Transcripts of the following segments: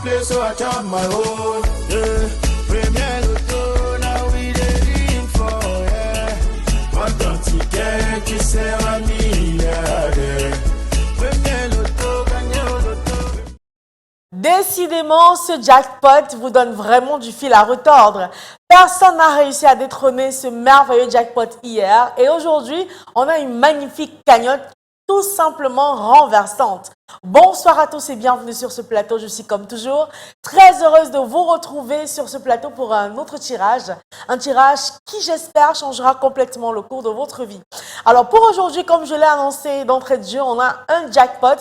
play, so I chop my own. Yeah. Premier Loto, now we dey in for, yeah. One ton ticket qui sert à milliardaire. Premier Loto, gagné au loto. Décidément, ce jackpot vous donne vraiment du fil à retordre. Personne n'a réussi à détrôner ce merveilleux jackpot hier. Et aujourd'hui, on a une magnifique cagnotte tout simplement renversante. Bonsoir à tous et bienvenue sur ce plateau. Je suis comme toujours très heureuse de vous retrouver sur ce plateau pour un autre tirage. Un tirage qui, j'espère, changera complètement le cours de votre vie. Alors pour aujourd'hui, comme je l'ai annoncé d'entrée de jeu, on a un jackpot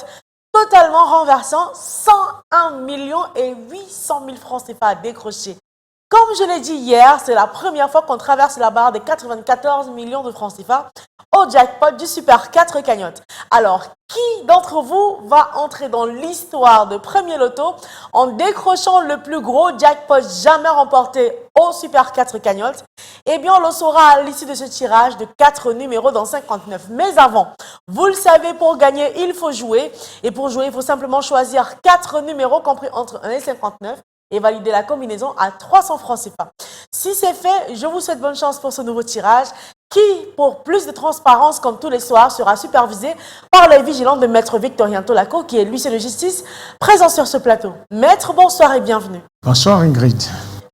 totalement renversant, 101 800 000 francs CFA à décrocher. Comme je l'ai dit hier, c'est la première fois qu'on traverse la barre des 94 millions de francs CFA au jackpot du Super 4 cagnotte. Alors, qui d'entre vous va entrer dans l'histoire de Premier Loto en décrochant le plus gros jackpot jamais remporté au Super 4 cagnotte? Eh bien, on le saura à l'issue de ce tirage de 4 numéros dans 59. Mais avant, vous le savez, pour gagner, il faut jouer. Et pour jouer, il faut simplement choisir 4 numéros compris entre 1 et 59. Et valider la combinaison à 300 francs CFA. Si c'est fait, je vous souhaite bonne chance pour ce nouveau tirage qui, pour plus de transparence comme tous les soirs, sera supervisé par les vigilants de Maître Victorien Tolaco, qui est l'huissier de justice présent sur ce plateau. Maître, bonsoir et bienvenue. Bonsoir Ingrid.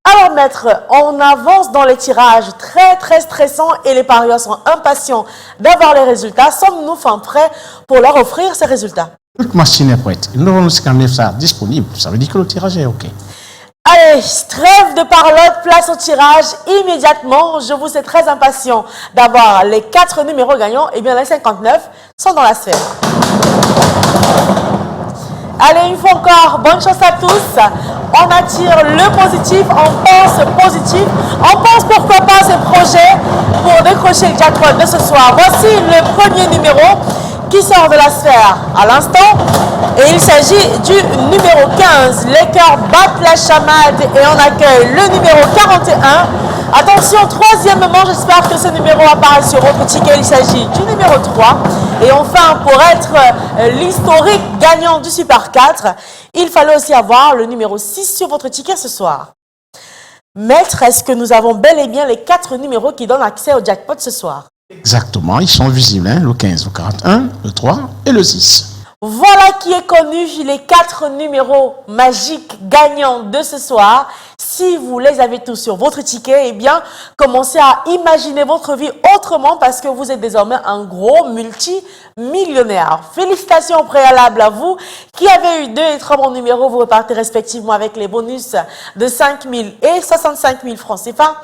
Alors Maître, on avance dans les tirages très stressants et les parieurs sont impatients d'avoir les résultats. Sommes-nous enfin prêts pour leur offrir ces résultats? Toute machine est prête. Nous avons le scanner ça disponible. Ça veut dire que le tirage est OK. Allez, trêve de parlotte, place au tirage immédiatement. Je vous sais très impatient d'avoir les 4 numéros gagnants. Et bien les 59 sont dans la sphère. Allez, une fois encore, bonne chance à tous. On attire le positif, on pense positif. On pense pourquoi pas ces projets pour décrocher le jackpot de ce soir. Voici le premier numéro qui sort de la sphère à l'instant. Et il s'agit du numéro 15. Les cœurs battent la chamade et on accueille le numéro 41. Attention, troisièmement, j'espère que ce numéro apparaît sur votre ticket. Il s'agit du numéro 3. Et enfin, pour être l'historique gagnant du Super 4, il fallait aussi avoir le numéro 6 sur votre ticket ce soir. Maître, est-ce que nous avons bel et bien les 4 numéros qui donnent accès au jackpot ce soir? Exactement, ils sont visibles, hein, le 15, le 41, le 3 et le 6. Voilà qui est connu les 4 numéros magiques gagnants de ce soir. Si vous les avez tous sur votre ticket, eh bien, commencez à imaginer votre vie autrement parce que vous êtes désormais un gros multimillionnaire. Félicitations au préalable à vous qui avez eu 2 et 3 bons numéros. Vous repartez respectivement avec les bonus de 5 000 et 65 000 francs CFA.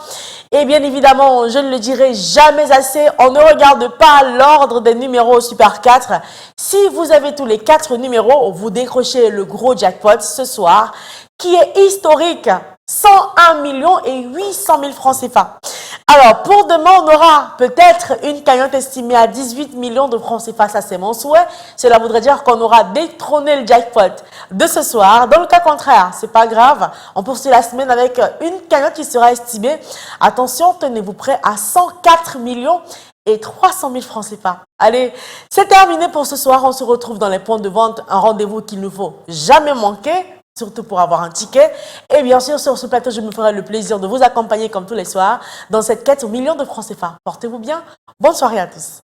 Et bien évidemment, je ne le dirai jamais assez, on ne regarde pas l'ordre des numéros au Super 4. Si vous avez tous les 4 numéros, vous décrochez le gros jackpot ce soir, qui est historique, 101 800 000 francs CFA. Alors, pour demain, on aura peut-être une cagnotte estimée à 18 millions de francs CFA, ça c'est mon souhait. Cela voudrait dire qu'on aura détrôné le jackpot de ce soir. Dans le cas contraire, c'est pas grave, on poursuit la semaine avec une cagnotte qui sera estimée, attention, tenez-vous prêts, à 104 millions et 300 000 francs CFA. Allez, c'est terminé pour ce soir, on se retrouve dans les points de vente, un rendez-vous qu'il ne faut jamais manquer. Surtout pour avoir un ticket. Et bien sûr, sur ce plateau, je me ferai le plaisir de vous accompagner comme tous les soirs dans cette quête aux millions de francs CFA. Portez-vous bien. Bonne soirée à tous.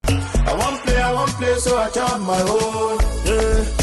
I want play, so I chop my own. Yeah.